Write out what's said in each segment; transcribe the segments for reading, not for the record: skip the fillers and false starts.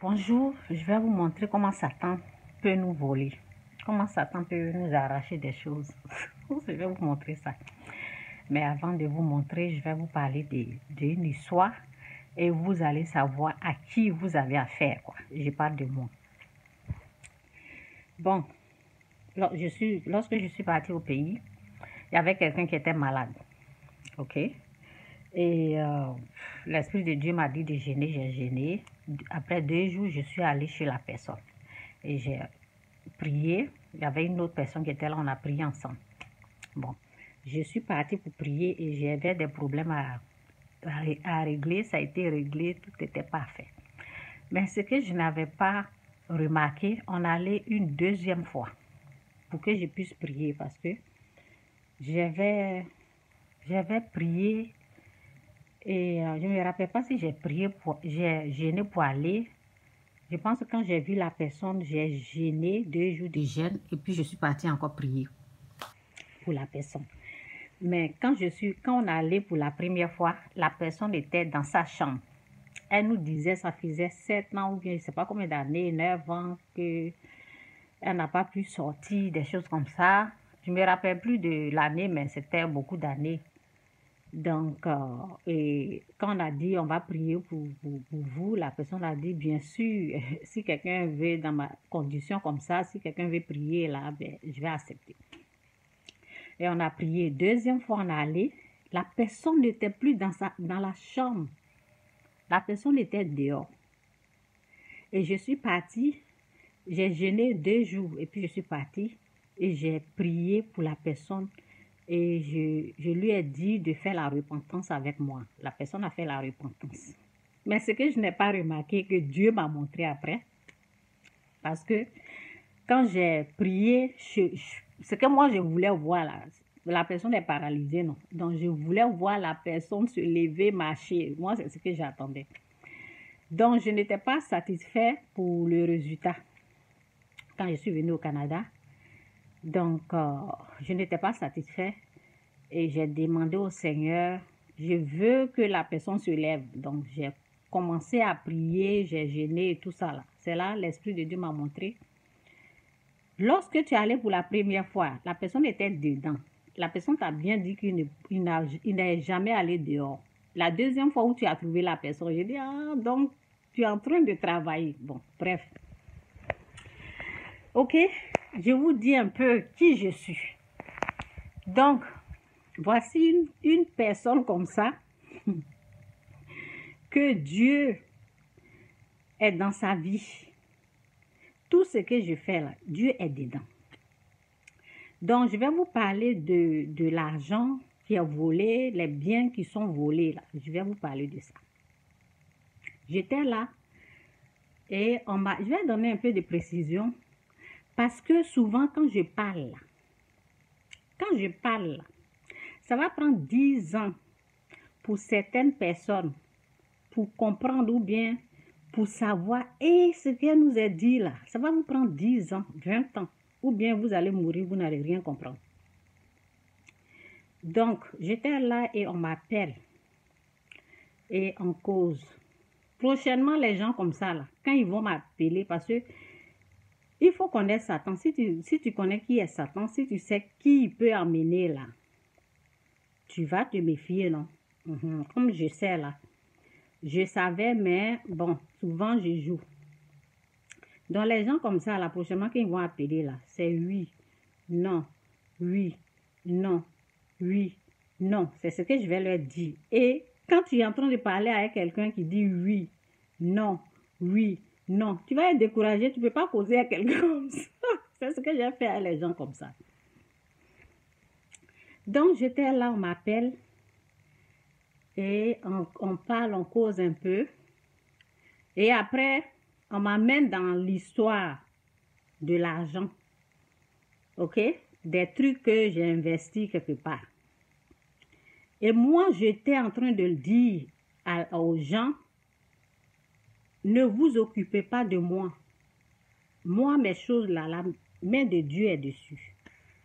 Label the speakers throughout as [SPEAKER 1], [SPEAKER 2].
[SPEAKER 1] Bonjour, je vais vous montrer comment Satan peut nous voler, comment Satan peut nous arracher des choses. Je vais vous montrer ça. Mais avant de vous montrer, je vais vous parler d'une histoire et vous allez savoir à qui vous avez affaire, quoi. Je parle de moi. Bon, lorsque je suis partie au pays, il y avait quelqu'un qui était malade, ok? Et l'Esprit de Dieu m'a dit de jeûner, j'ai jeûné. Après 2 jours, je suis allée chez la personne. Et j'ai prié. Il y avait une autre personne qui était là, on a prié ensemble. Bon, je suis partie pour prier et j'avais des problèmes à régler. Ça a été réglé, tout était parfait. Mais ce que je n'avais pas remarqué, on allait une deuxième fois pour que je puisse prier parce que j'avais prié. Et je ne me rappelle pas si j'ai jeûné pour aller. Je pense que quand j'ai vu la personne, j'ai jeûné 2 jours de jeûne et puis je suis partie encore prier pour la personne. Mais quand on allait pour la première fois, la personne était dans sa chambre. Elle nous disait ça faisait 7 ans ou bien je ne sais pas combien d'années, 9 ans qu'elle n'a pas pu sortir, des choses comme ça. Je ne me rappelle plus de l'année, mais c'était beaucoup d'années. Donc, et quand on a dit on va prier pour vous, la personne a dit bien sûr, si quelqu'un veut dans ma condition comme ça, si quelqu'un veut prier là, ben, je vais accepter. Et on a prié. Deuxième fois, on est allé, la personne n'était plus dans la chambre. La personne était dehors. Et je suis partie, j'ai jeûné 2 jours et puis je suis partie et j'ai prié pour la personne. Et je lui ai dit de faire la repentance avec moi. La personne a fait la repentance. Mais ce que je n'ai pas remarqué, que Dieu m'a montré après. Parce que quand j'ai prié, ce que moi je voulais voir là, la personne est paralysée, non. Donc je voulais voir la personne se lever, marcher. Moi, c'est ce que j'attendais. Donc je n'étais pas satisfait pour le résultat. Quand je suis venue au Canada, donc je n'étais pas satisfait. Et j'ai demandé au Seigneur, je veux que la personne se lève. Donc, j'ai commencé à prier, j'ai jeûné et tout ça là. C'est là l'Esprit de Dieu m'a montré. Lorsque tu es allé pour la première fois, la personne était dedans. La personne t'a bien dit qu'il n'est jamais allé dehors. La deuxième fois où tu as trouvé la personne, j'ai dit, ah, donc tu es en train de travailler. Bon, bref. Ok, je vous dis un peu qui je suis. Donc, voici une personne comme ça, que Dieu est dans sa vie. Tout ce que je fais là, Dieu est dedans. Donc, je vais vous parler de l'argent qui est volé, les biens qui sont volés là. Je vais vous parler de ça. J'étais là et je vais donner un peu de précision parce que souvent quand je parle là, ça va prendre 10 ans pour certaines personnes pour comprendre ou bien pour savoir et ce qu'elle nous a dit là. Ça va vous prendre 10 ans, 20 ans. Ou bien vous allez mourir, vous n'allez rien comprendre. Donc, j'étais là et on m'appelle. Et on cause. Prochainement, les gens comme ça là, quand ils vont m'appeler, parce que il faut connaître Satan. Si tu connais qui est Satan, si tu sais qui il peut emmener là, tu vas te méfier, non? Comme je sais là. Je savais, mais bon, souvent je joue. Donc les gens comme ça, là, prochainement, quand ils vont appeler là, c'est oui, non, oui, non, oui, non. C'est ce que je vais leur dire. Et quand tu es en train de parler avec quelqu'un qui dit oui, non, tu vas être découragé, tu ne peux pas causer à quelqu'un comme ça. C'est ce que j'ai fait à les gens comme ça. Donc j'étais là, on m'appelle et on parle, on cause un peu. Et après, on m'amène dans l'histoire de l'argent. Ok? Des trucs que j'ai investis quelque part. Et moi, j'étais en train de le dire aux gens, ne vous occupez pas de moi. Moi, mes choses là, la main de Dieu est dessus.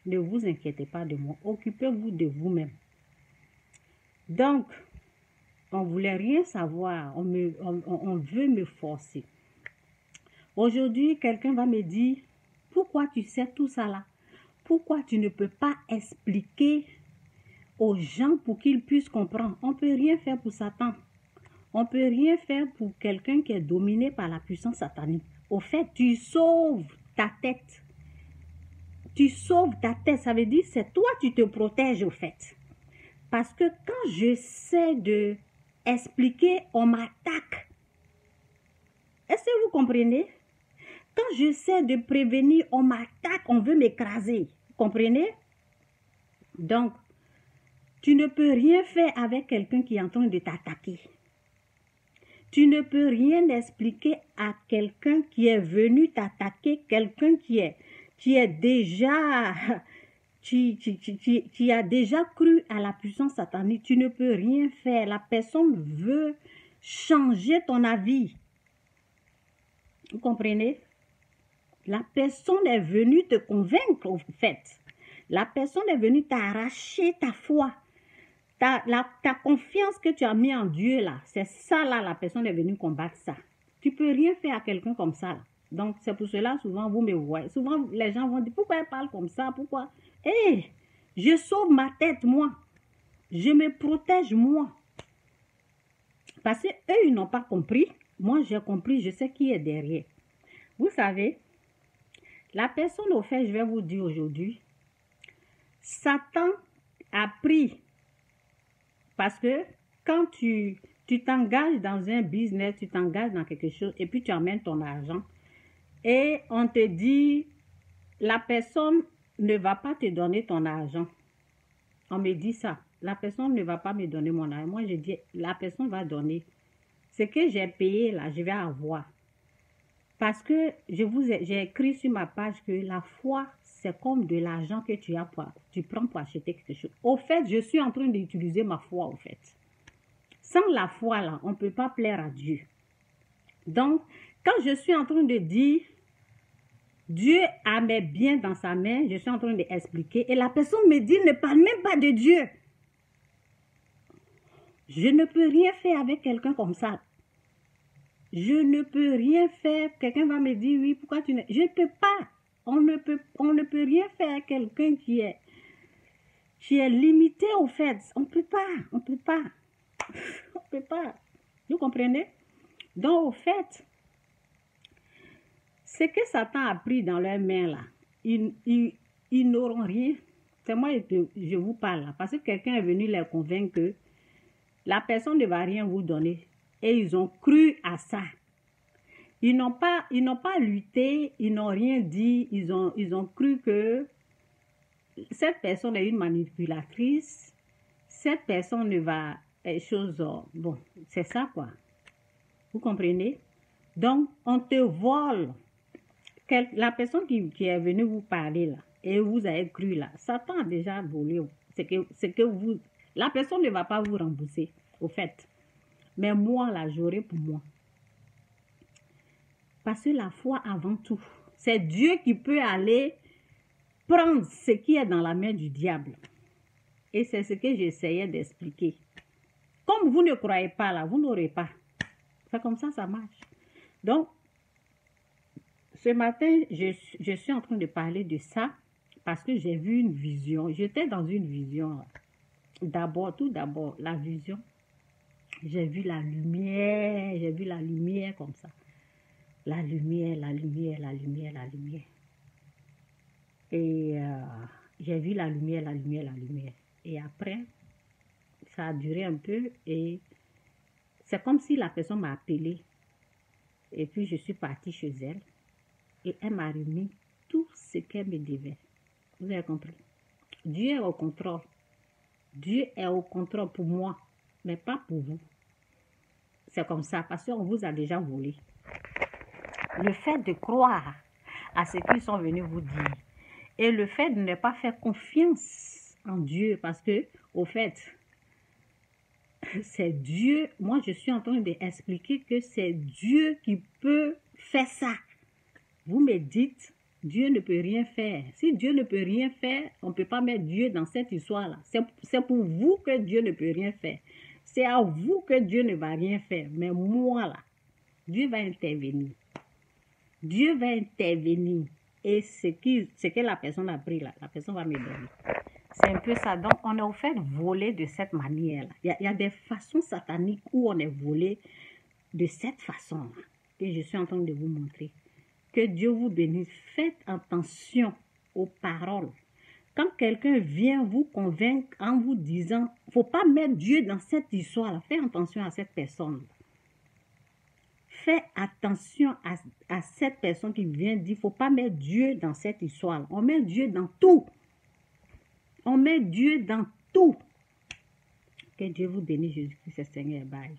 [SPEAKER 1] Ne vous inquiétez pas de moi. Occupez-vous de vous-même. Donc, on ne voulait rien savoir. On veut me forcer. Aujourd'hui, quelqu'un va me dire, pourquoi tu sais tout ça là? Pourquoi tu ne peux pas expliquer aux gens pour qu'ils puissent comprendre? On ne peut rien faire pour Satan. On ne peut rien faire pour quelqu'un qui est dominé par la puissance satanique. Au fait, tu sauves ta tête. Tu sauves ta tête. Ça veut dire que c'est toi qui te protèges au fait. Parce que quand j'essaie de expliquer, on m'attaque. Est-ce que vous comprenez? Quand j'essaie de prévenir, on m'attaque, on veut m'écraser. Vous comprenez? Donc, tu ne peux rien faire avec quelqu'un qui est en train de t'attaquer. Tu ne peux rien expliquer à quelqu'un qui est venu t'attaquer, quelqu'un qui est déjà, qui a déjà cru à la puissance satanique. Tu ne peux rien faire. La personne veut changer ton avis. Vous comprenez? La personne est venue te convaincre, au fait. La personne est venue t'arracher ta foi. Ta confiance que tu as mis en Dieu, là, c'est ça, là, la personne est venue combattre ça. Tu peux rien faire à quelqu'un comme ça, là. Donc, c'est pour cela, souvent, vous me voyez. Souvent, les gens vont dire, pourquoi elle parle comme ça? Pourquoi? Hé, je sauve ma tête, moi. Je me protège, moi. Parce qu'eux, ils n'ont pas compris. Moi, j'ai compris, je sais qui est derrière. Vous savez, la personne, au fait, je vais vous dire aujourd'hui, Satan a pris. Parce que quand tu t'engages dans un business, tu t'engages dans quelque chose et puis tu amènes ton argent et on te dit, la personne ne va pas te donner ton argent. On me dit ça. La personne ne va pas me donner mon argent. Moi, je dis, la personne va donner. Ce que j'ai payé là, je vais avoir. Parce que j'ai écrit sur ma page que la foi, c'est comme de l'argent que tu prends pour acheter quelque chose. Au fait, je suis en train d'utiliser ma foi, au fait. Sans la foi, là, on ne peut pas plaire à Dieu. Donc, quand je suis en train de dire, Dieu a mes biens dans sa main, je suis en train d'expliquer, et la personne me dit, ne parle même pas de Dieu. Je ne peux rien faire avec quelqu'un comme ça. Je ne peux rien faire. Quelqu'un va me dire, oui, pourquoi tu ne... Je ne peux pas. On ne peut rien faire à quelqu'un qui est limité, au fait. On ne peut pas. On ne peut pas. On ne peut pas. Vous comprenez? Donc, au fait, ce que Satan a pris dans leurs mains, là, ils n'auront rien. C'est moi, je vous parle, là, parce que quelqu'un est venu les convaincre que la personne ne va rien vous donner. Et ils ont cru à ça. Ils n'ont pas lutté, ils n'ont rien dit, ils ont cru que cette personne est une manipulatrice, cette personne ne va... bon, c'est ça quoi. Vous comprenez? Donc, on te vole. La personne qui est venue vous parler là, et vous avez cru là, Satan a déjà volé. La personne ne va pas vous rembourser, au fait. Mais moi là, j'aurai pour moi. Parce que la foi avant tout, c'est Dieu qui peut aller prendre ce qui est dans la main du diable. Et c'est ce que j'essayais d'expliquer. Comme vous ne croyez pas là, vous n'aurez pas. C'est comme ça, ça marche. Donc, ce matin, je suis en train de parler de ça parce que j'ai vu une vision. J'étais dans une vision. Tout d'abord, la vision. J'ai vu la lumière comme ça. La lumière, la lumière, la lumière, la lumière. Et j'ai vu la lumière, la lumière, la lumière. Et après, ça a duré un peu et c'est comme si la personne m'a appelé. Et puis, je suis partie chez elle. Et elle m'a remis tout ce qu'elle me devait. Vous avez compris? Dieu est au contrôle. Dieu est au contrôle pour moi, mais pas pour vous. C'est comme ça, parce qu'on vous a déjà volé. Le fait de croire à ce qu'ils sont venus vous dire et le fait de ne pas faire confiance en Dieu, parce que, au fait, c'est Dieu. Moi, je suis en train d'expliquer que c'est Dieu qui peut faire ça. Vous me dites, Dieu ne peut rien faire. Si Dieu ne peut rien faire, on ne peut pas mettre Dieu dans cette histoire-là. C'est pour vous que Dieu ne peut rien faire. C'est à vous que Dieu ne va rien faire. Mais moi, là, Dieu va intervenir. Dieu va intervenir. Et ce que la personne a pris là, la personne va me donner. C'est un peu ça. Donc, on est au fait voler de cette manière-là. Il y a des façons sataniques où on est volé de cette façon-là que je suis en train de vous montrer. Que Dieu vous bénisse. Faites attention aux paroles. Quand quelqu'un vient vous convaincre en vous disant, il ne faut pas mettre Dieu dans cette histoire-là, faites attention à cette personne. Fais attention à cette personne qui vient dire, il ne faut pas mettre Dieu dans cette histoire. On met Dieu dans tout. On met Dieu dans tout. Que Dieu vous bénisse, Jésus-Christ, Seigneur. Bye.